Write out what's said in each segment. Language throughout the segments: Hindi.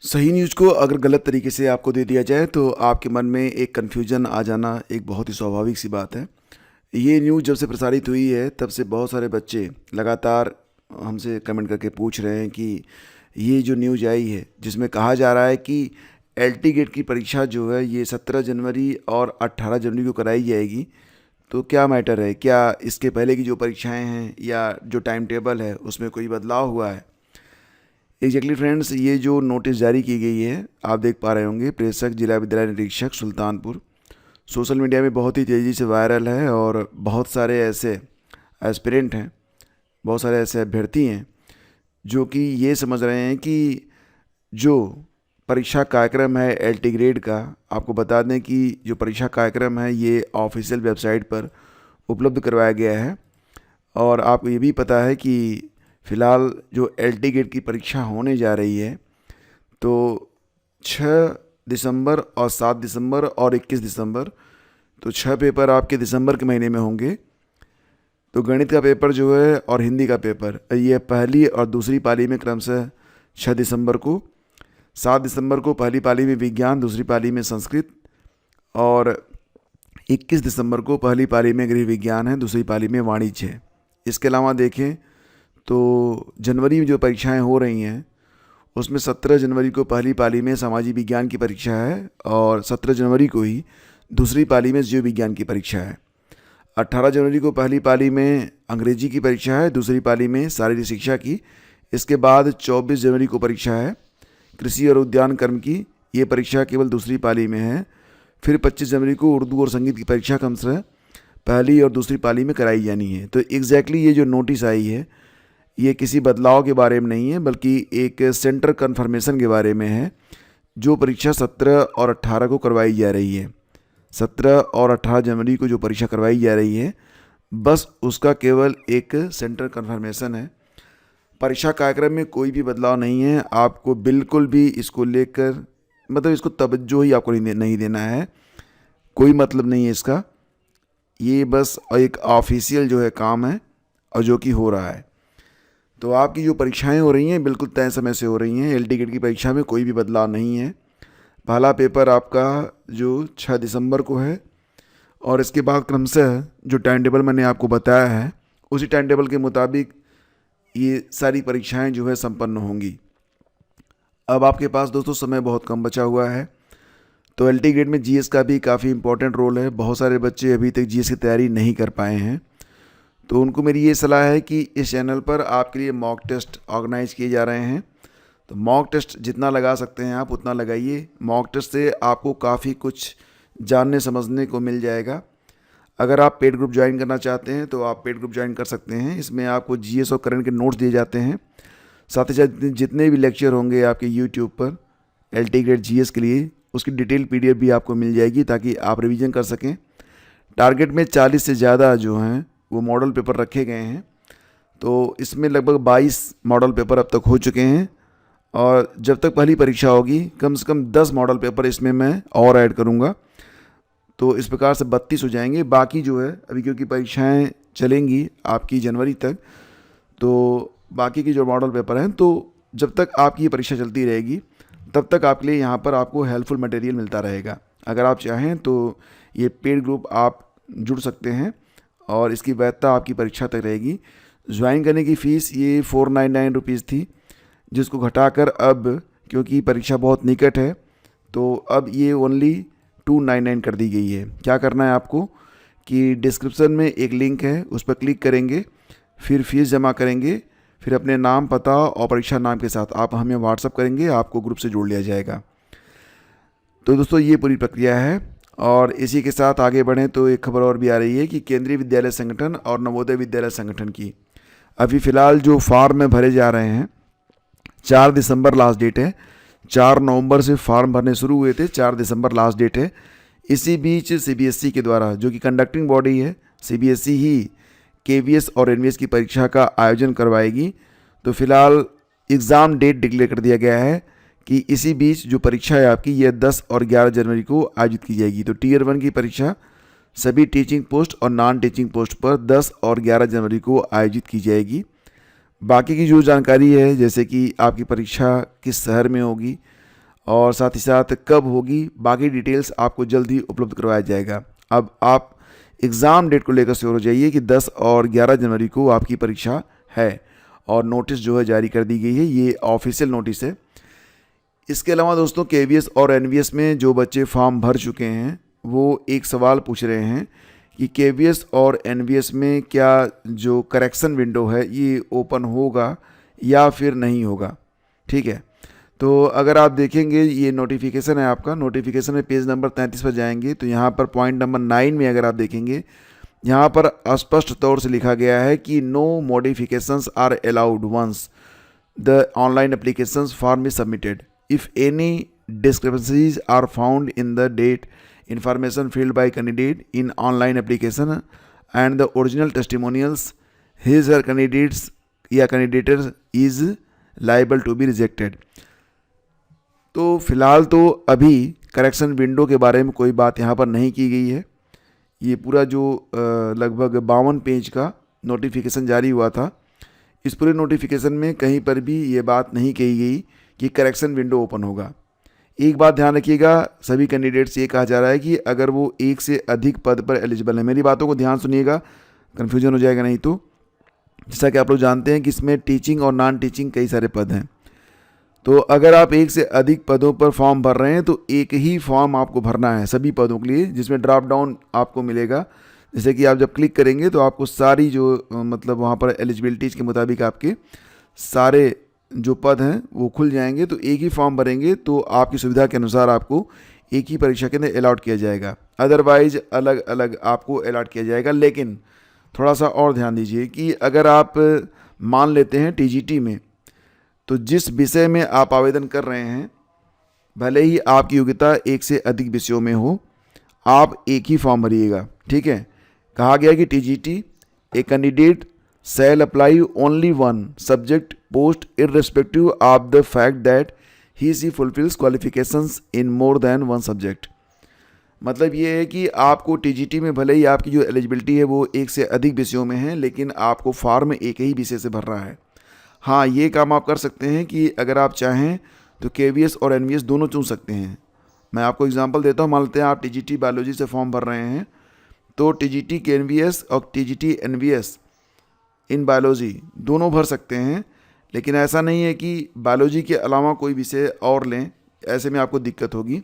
सही न्यूज़ को अगर गलत तरीके से आपको दे दिया जाए तो आपके मन में एक कन्फ्यूजन आ जाना एक बहुत ही स्वाभाविक सी बात है। ये न्यूज़ जब से प्रसारित हुई है तब से बहुत सारे बच्चे लगातार हमसे कमेंट करके पूछ रहे हैं कि ये जो न्यूज़ आई है जिसमें कहा जा रहा है कि एलटी गेट की परीक्षा जो है ये 17 जनवरी और 18 जनवरी को कराई जाएगी। तो क्या मैटर है, क्या इसके पहले की जो परीक्षाएं हैं या जो टाइम टेबल है उसमें कोई बदलाव हुआ है? एग्जैक्टली फ्रेंड्स, ये जो नोटिस जारी की गई है आप देख पा रहे होंगे, प्रेषक जिला विद्यालय निरीक्षक सुल्तानपुर, सोशल मीडिया में बहुत ही तेज़ी से वायरल है और बहुत सारे ऐसे एस्पिरेंट हैं, बहुत सारे ऐसे अभ्यर्थी हैं जो कि ये समझ रहे हैं कि जो परीक्षा कार्यक्रम है एलटी ग्रेड का, आपको बता दें कि जो परीक्षा कार्यक्रम है ये ऑफिशियल वेबसाइट पर उपलब्ध करवाया गया है। और आपको ये भी पता है कि फ़िलहाल जो एलटी गेट की परीक्षा होने जा रही है तो 6 दिसंबर और 7 दिसंबर और 21 दिसंबर, तो 6 पेपर आपके दिसंबर के महीने में होंगे। तो गणित का पेपर जो है और हिंदी का पेपर ये पहली और दूसरी पाली में क्रमशः 6 दिसंबर को, 7 दिसंबर को पहली पाली में विज्ञान, दूसरी पाली में संस्कृत, और 21 दिसंबर को पहली पाली में गृह विज्ञान है, दूसरी पाली में वाणिज्य है। इसके अलावा देखें तो जनवरी में जो परीक्षाएं हो रही हैं उसमें 17 जनवरी को पहली पाली में सामाजिक विज्ञान की परीक्षा है और 17 जनवरी को ही दूसरी पाली में जीव विज्ञान की परीक्षा है। 18 जनवरी को पहली पाली में अंग्रेजी की परीक्षा है, दूसरी पाली में शारीरिक शिक्षा की। इसके बाद 24 जनवरी को परीक्षा है कृषि और उद्यान कर्म की, ये परीक्षा केवल दूसरी पाली में है। फिर 25 जनवरी को उर्दू और संगीत की परीक्षा क्रमशः पहली और दूसरी पाली में कराई जानी है। तो एग्जैक्टली ये जो नोटिस आई है ये किसी बदलाव के बारे में नहीं है बल्कि एक सेंटर कन्फर्मेशन के बारे में है। जो परीक्षा 17 और 18 को करवाई जा रही है, 17 और 18 जनवरी को जो परीक्षा करवाई जा रही है, बस उसका केवल एक सेंटर कन्फर्मेशन है। परीक्षा कार्यक्रम में कोई भी बदलाव नहीं है। आपको बिल्कुल भी इसको लेकर मतलब इसको तवज्जो ही आपको नहीं देना है, कोई मतलब नहीं है इसका। ये बस एक ऑफिशियल जो है काम है और जो कि हो रहा है। तो आपकी जो परीक्षाएं हो रही हैं बिल्कुल तय समय से हो रही हैं। एलटी गेट की परीक्षा में कोई भी बदलाव नहीं है। पहला पेपर आपका जो 6 दिसंबर को है और इसके बाद क्रमशः जो टाइम टेबल मैंने आपको बताया है उसी टाइम टेबल के मुताबिक ये सारी परीक्षाएं जो है संपन्न होंगी। अब आपके पास दोस्तों समय बहुत कम बचा हुआ है। तो एलटी गेट में जीएस का भी काफ़ी इंपॉर्टेंट रोल है। बहुत सारे बच्चे अभी तक जीएस की तैयारी नहीं कर पाए हैं, तो उनको मेरी ये सलाह है कि इस चैनल पर आपके लिए मॉक टेस्ट ऑर्गेनाइज किए जा रहे हैं। तो मॉक टेस्ट जितना लगा सकते हैं आप उतना लगाइए। मॉक टेस्ट से आपको काफ़ी कुछ जानने समझने को मिल जाएगा। अगर आप पेड ग्रुप ज्वाइन करना चाहते हैं तो आप पेड ग्रुप ज्वाइन कर सकते हैं। इसमें आपको जीएस और करंट के नोट्स दिए जाते हैं, साथ ही साथ जितने भी लेक्चर होंगे आपके यूट्यूब पर एलटी ग्रेड जीएस के लिए उसकी डिटेल पीडीएफ भी आपको मिल जाएगी ताकि आप रिवीजन कर सकें। टारगेट में 40 से ज़्यादा जो हैं वो मॉडल पेपर रखे गए हैं। तो इसमें लगभग 22 मॉडल पेपर अब तक हो चुके हैं और जब तक पहली परीक्षा होगी कम से कम 10 मॉडल पेपर इसमें मैं और ऐड करूँगा। तो इस प्रकार से 32 हो जाएंगे। बाकी जो है अभी क्योंकि परीक्षाएं चलेंगी आपकी जनवरी तक, तो बाकी की जो मॉडल पेपर हैं तो जब तक आपकी ये परीक्षा चलती रहेगी तब तक आपके लिए यहाँ पर आपको हेल्पफुल मटेरियल मिलता रहेगा। अगर आप चाहें तो ये पेड ग्रुप आप जुड़ सकते हैं और इसकी वैधता आपकी परीक्षा तक रहेगी। ज्वाइन करने की फ़ीस ये 499 रुपीज़ थी, जिसको घटाकर अब क्योंकि परीक्षा बहुत निकट है तो अब ये ओनली 299 कर दी गई है। क्या करना है आपको कि डिस्क्रिप्शन में एक लिंक है, उस पर क्लिक करेंगे, फिर फीस जमा करेंगे, फिर अपने नाम, पता और परीक्षा नाम के साथ आप हमें व्हाट्सअप करेंगे, आपको ग्रुप से जोड़ लिया जाएगा। तो दोस्तों ये पूरी प्रक्रिया है। और इसी के साथ आगे बढ़ें तो एक खबर और भी आ रही है कि केंद्रीय विद्यालय संगठन और नवोदय विद्यालय संगठन की अभी फ़िलहाल जो फॉर्म में भरे जा रहे हैं 4 दिसंबर लास्ट डेट है। 4 नवंबर से फॉर्म भरने शुरू हुए थे, 4 दिसंबर लास्ट डेट है। इसी बीच सीबीएसई के द्वारा, जो कि कंडक्टिंग बॉडी है, सीबीएसई ही केवीएस और एनवीएस की परीक्षा का आयोजन करवाएगी। तो फिलहाल एग्ज़ाम डेट डिक्लेयर कर दिया गया है कि इसी बीच जो परीक्षा है आपकी यह 10 और 11 जनवरी को आयोजित की जाएगी। तो टीयर 1 की परीक्षा सभी टीचिंग पोस्ट और नॉन टीचिंग पोस्ट पर 10 और 11 जनवरी को आयोजित की जाएगी। बाकी की जो जानकारी है, जैसे कि आपकी परीक्षा किस शहर में होगी, और साथ ही साथ कब होगी, बाकी डिटेल्स आपको जल्द ही उपलब्ध करवाया जाएगा। अब आप एग्ज़ाम डेट को लेकर श्योर हो जाइए कि 10 और 11 जनवरी को आपकी परीक्षा है और नोटिस जो है जारी कर दी गई है, ये ऑफिशियल नोटिस है। इसके अलावा दोस्तों केवीएस और एनवीएस में जो बच्चे फॉर्म भर चुके हैं वो एक सवाल पूछ रहे हैं कि केवीएस और एनवीएस में क्या जो करेक्शन विंडो है ये ओपन होगा या फिर नहीं होगा। ठीक है, तो अगर आप देखेंगे ये नोटिफिकेशन है आपका, नोटिफिकेशन में पेज नंबर 33 पर जाएंगे तो यहाँ पर पॉइंट नंबर 9 में अगर आप देखेंगे यहाँ पर स्पष्ट तौर से लिखा गया है कि no modifications are allowed once the online applications form is submitted if any discrepancies are found in the date information filled by candidate in online application and the original testimonials his or candidates या candidator is liable to be rejected। तो फिलहाल तो अभी करेक्शन विंडो के बारे में कोई बात यहाँ पर नहीं की गई है। ये पूरा जो लगभग 52 पेज का नोटिफिकेशन जारी हुआ था, इस पूरे नोटिफिकेशन में कहीं पर भी ये बात नहीं कही गई कि करेक्शन विंडो ओपन होगा। एक बात ध्यान रखिएगा, सभी कैंडिडेट से ये कहा जा रहा है कि अगर वो एक से अधिक पद पर एलिजिबल है, मेरी बातों को ध्यान सुनिएगा, कन्फ्यूजन हो जाएगा नहीं तो। जैसा कि आप लोग जानते हैं कि इसमें टीचिंग और नॉन टीचिंग कई सारे पद हैं, तो अगर आप एक से अधिक पदों पर फॉर्म भर रहे हैं तो एक ही फॉर्म आपको भरना है सभी पदों के लिए, जिसमें ड्रॉप डाउन आपको मिलेगा। जैसे कि आप जब क्लिक करेंगे तो आपको सारी जो मतलब वहाँ पर एलिजिबिलिटीज़ के मुताबिक आपके सारे जो पद हैं वो खुल जाएंगे। तो एक ही फॉर्म भरेंगे तो आपकी सुविधा के अनुसार आपको एक ही परीक्षा के अंदर अलॉट किया जाएगा, अदरवाइज अलग अलग आपको अलॉट किया जाएगा। लेकिन थोड़ा सा और ध्यान दीजिए कि अगर आप मान लेते हैं टीजीटी में, तो जिस विषय में आप आवेदन कर रहे हैं भले ही आपकी योग्यता एक से अधिक विषयों में हो, आप एक ही फॉर्म भरिएगा। ठीक है, कहा गया कि TGT a candidate shall apply only one subject post irrespective of the fact that he fulfills qualifications in more than one subject। मतलब ये है कि आपको टीजीटी में भले ही आपकी जो एलिजिबिलिटी है वो एक से अधिक विषयों में है, लेकिन आपको फॉर्म एक ही विषय से भरना है। हाँ, ये काम आप कर सकते हैं कि अगर आप चाहें तो केवीएस और एनवीएस दोनों चुन सकते हैं। मैं आपको एग्जांपल देता हूँ, मान लेते हैं आप टीजीटी बायोलॉजी से फॉर्म भर रहे हैं, तो टीजीटी केवीएस और टीजीटी एनवीएस इन बायोलॉजी दोनों भर सकते हैं। लेकिन ऐसा नहीं है कि बायोलॉजी के अलावा कोई विषय और लें, ऐसे में आपको दिक्कत होगी।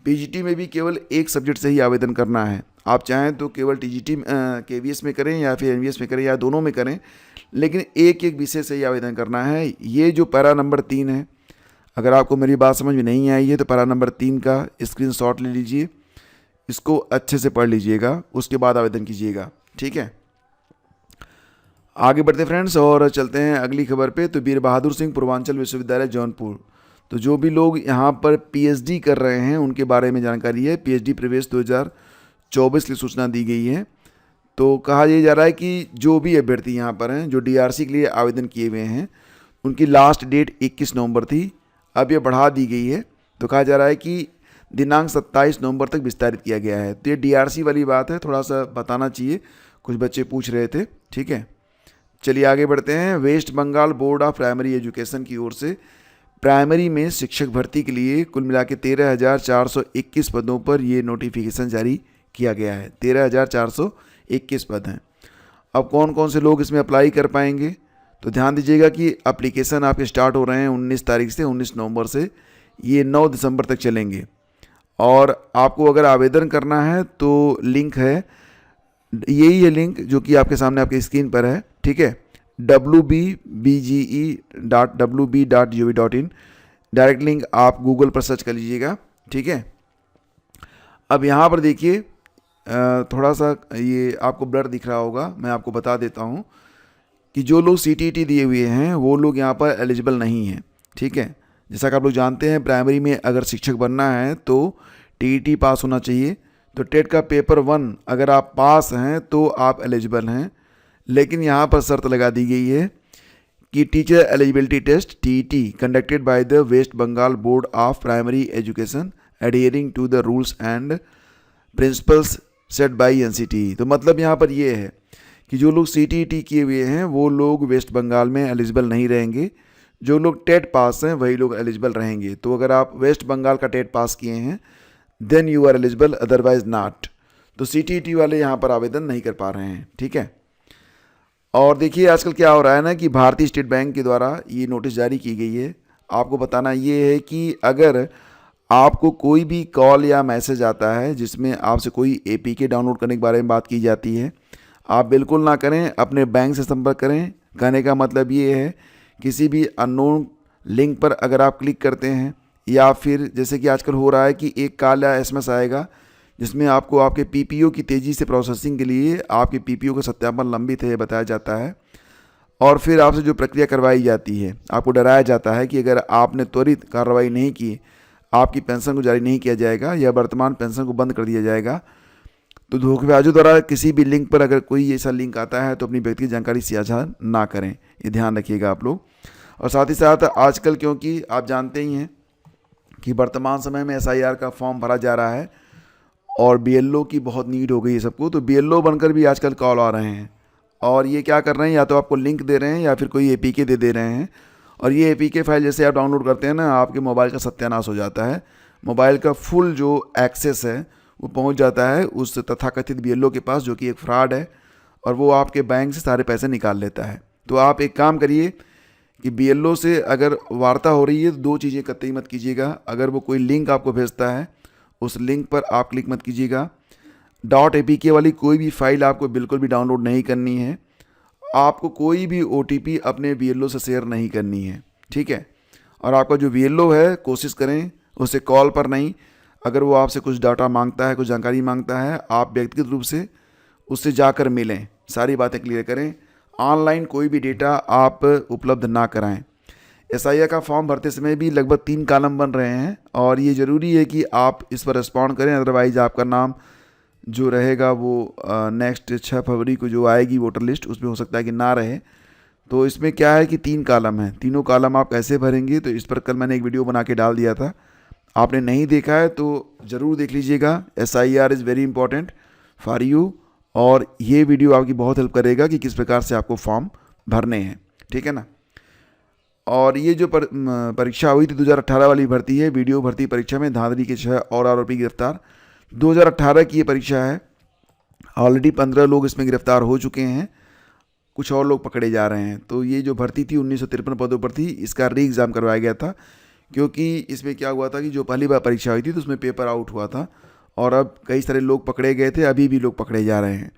पीजीटी में भी केवल एक सब्जेक्ट से ही आवेदन करना है। आप चाहें तो केवल टीजीटी केवीएस में करें या फिर एनवीएस में करें या दोनों में करें, लेकिन एक एक विषय से ही आवेदन करना है। ये जो पैरा नंबर 3 है, अगर आपको मेरी बात समझ में नहीं आई है तो पैरा नंबर 3 का स्क्रीनशॉट ले लीजिए, इसको अच्छे से पढ़ लीजिएगा, उसके बाद आवेदन कीजिएगा। ठीक है, आगे बढ़ते फ्रेंड्स और चलते हैं अगली खबर पे। तो वीर बहादुर सिंह पूर्वांचल विश्वविद्यालय जौनपुर, तो जो भी लोग यहाँ पर पीएचडी कर रहे हैं उनके बारे में जानकारी है। पीएचडी प्रवेश 2024 की सूचना दी गई है। तो कहा यह जा रहा है कि जो भी अभ्यर्थी यहाँ पर हैं जो डीआरसी के लिए आवेदन किए हुए हैं, उनकी लास्ट डेट 21 नवंबर थी, अब ये बढ़ा दी गई है। तो कहा जा रहा है कि दिनांक 27 नवंबर तक विस्तारित किया गया है। तो ये डीआरसी वाली बात है, थोड़ा सा बताना चाहिए, कुछ बच्चे पूछ रहे थे। ठीक है, चलिए आगे बढ़ते हैं। West Bengal board of primary education की ओर से प्राइमरी में शिक्षक भर्ती के लिए कुल मिला के 13,421 पदों पर ये नोटिफिकेशन जारी किया गया है। 13,421 पद हैं। अब कौन कौन से लोग इसमें अप्लाई कर पाएंगे, तो ध्यान दीजिएगा कि एप्लीकेशन आपके स्टार्ट हो रहे हैं 19 तारीख से, 19 नवंबर से, ये 9 दिसंबर तक चलेंगे। और आपको अगर आवेदन करना है तो लिंक है, यही है लिंक जो कि आपके सामने आपके स्क्रीन पर है। ठीक है, wbbge.wb.gov.in, डायरेक्ट लिंक आप गूगल पर सर्च कर लीजिएगा। ठीक है, अब यहाँ पर देखिए थोड़ा सा ये आपको ब्लर दिख रहा होगा, मैं आपको बता देता हूँ कि जो लोग सीटीईटी दिए हुए हैं वो लोग यहाँ पर एलिजिबल नहीं हैं। ठीक है, जैसा कि आप लोग जानते हैं प्राइमरी में अगर शिक्षक बनना है तो टीईटी पास होना चाहिए। तो टेट का पेपर 1 अगर आप पास हैं तो आप एलिजिबल हैं। लेकिन यहाँ पर शर्त लगा दी गई है कि teacher eligibility test TET conducted by the West Bengal board of primary education adhering to the rules and principles set by NCT. तो मतलब यहाँ पर ये है कि जो लोग सीटीईटी किए हुए हैं वो लोग वेस्ट बंगाल में एलिजिबल नहीं रहेंगे। जो लोग टेट पास हैं वही लोग एलिजिबल रहेंगे। तो अगर आप वेस्ट बंगाल का टेट पास किए हैं then you are eligible, otherwise not. तो CTET वाले यहाँ पर आवेदन नहीं कर पा रहे हैं, ठीक है। और देखिए आजकल क्या हो रहा है ना कि भारतीय स्टेट बैंक के द्वारा ये नोटिस जारी की गई है। आपको बताना ये है कि अगर आपको कोई भी कॉल या मैसेज आता है जिसमें आपसे कोई APK डाउनलोड करने के बारे में बात की जाती है, आप बिल्कुल ना करें, अपने बैंक से संपर्क करें। कहने का मतलब ये है किसी भी अननोन लिंक पर अगर आप क्लिक करते हैं या फिर जैसे कि आजकल हो रहा है कि एक कॉल या SMS आएगा जिसमें आपको आपके PPO की तेज़ी से प्रोसेसिंग के लिए आपके PPO का सत्यापन लंबित है बताया जाता है, और फिर आपसे जो प्रक्रिया करवाई जाती है आपको डराया जाता है कि अगर आपने त्वरित कार्रवाई नहीं की आपकी पेंशन को जारी नहीं किया जाएगा या वर्तमान पेंशन को बंद कर दिया जाएगा। तो धोखेबाजों द्वारा किसी भी लिंक पर अगर कोई ऐसा लिंक आता है तो अपनी व्यक्तिगत जानकारी साझा ना करें, ये ध्यान रखिएगा आप लोग। और साथ ही साथ आजकल क्योंकि आप जानते ही हैं कि वर्तमान समय में SIR का फॉर्म भरा जा रहा है और BLO की बहुत नीड हो गई है सबको, तो BLO बनकर भी आजकल कॉल आ रहे हैं और ये क्या कर रहे हैं, या तो आपको लिंक दे रहे हैं या फिर कोई APK दे रहे हैं। और ये APK फाइल जैसे आप डाउनलोड करते हैं ना, आपके मोबाइल का सत्यानाश हो जाता है। मोबाइल का फुल जो एक्सेस है वो पहुंच जाता है उस तथाकथित BLO के पास, जो कि एक फ्रॉड है, और वो आपके बैंक से सारे पैसे निकाल लेता है। तो आप एक काम करिए कि BLO से अगर वार्ता हो रही है तो दो चीज़ें कतई मत कीजिएगा। अगर वो कोई लिंक आपको भेजता है उस लिंक पर आप क्लिक मत कीजिएगा। .apk वाली कोई भी फाइल आपको बिल्कुल भी डाउनलोड नहीं करनी है। आपको कोई भी OTP अपने BLO से शेयर नहीं करनी है, ठीक है। और आपका जो BLO है कोशिश करें उसे कॉल पर नहीं, अगर वो आपसे कुछ डाटा मांगता है, कुछ जानकारी मांगता है, आप व्यक्तिगत रूप से उससे जाकर मिलें, सारी बातें क्लियर करें। ऑनलाइन कोई भी डेटा आप उपलब्ध ना कराएं। SIR का फॉर्म भरते समय भी लगभग 3 कॉलम बन रहे हैं और ये ज़रूरी है कि आप इस पर रिस्पॉन्ड करें, अदरवाइज़ आपका नाम जो रहेगा वो नेक्स्ट 6 फरवरी को जो आएगी वोटर लिस्ट उसमें हो सकता है कि ना रहे। तो इसमें क्या है कि 3 कॉलम हैं, तीनों कॉलम आप कैसे भरेंगे, तो इस पर कल मैंने एक वीडियो बना के डाल दिया था। आपने नहीं देखा है तो ज़रूर देख लीजिएगा। SIR is very important for you, और ये वीडियो आपकी बहुत हेल्प करेगा कि किस प्रकार से आपको फॉर्म भरने हैं, ठीक है ना। और ये जो परीक्षा हुई थी 2018 वाली भर्ती है, वीडियो भर्ती परीक्षा में धांधली के 6 और आरोपी गिरफ्तार। 2018 की ये परीक्षा है, ऑलरेडी 15 लोग इसमें गिरफ्तार हो चुके हैं, कुछ और लोग पकड़े जा रहे हैं। तो ये जो भर्ती थी 1953 पदों पर थी, इसका री एग्ज़ाम करवाया गया था, क्योंकि इसमें क्या हुआ था कि जो पहली बार परीक्षा हुई थी तो उसमें पेपर आउट हुआ था और अब कई सारे लोग पकड़े गए थे, अभी भी लोग पकड़े जा रहे हैं।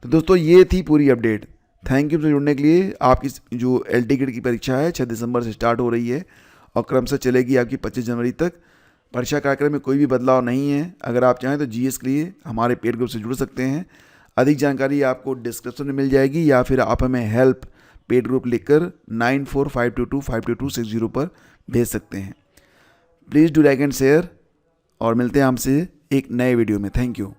तो दोस्तों ये थी पूरी अपडेट। थैंक यू से जुड़ने के लिए। आपकी जो LT की परीक्षा है 6 दिसंबर से स्टार्ट हो रही है और क्रमशः चलेगी आपकी 25 जनवरी तक। परीक्षा कार्यक्रम में कोई भी बदलाव नहीं है। अगर आप चाहें तो GS के लिए हमारे पेड ग्रुप से जुड़ सकते हैं। अधिक जानकारी आपको डिस्क्रिप्शन में मिल जाएगी या फिर आप हमें हेल्प पेड ग्रुप लिखकर 9452252260 पर भेज सकते हैं। Please do like and share और मिलते हैं हमसे एक नए वीडियो में। Thank you.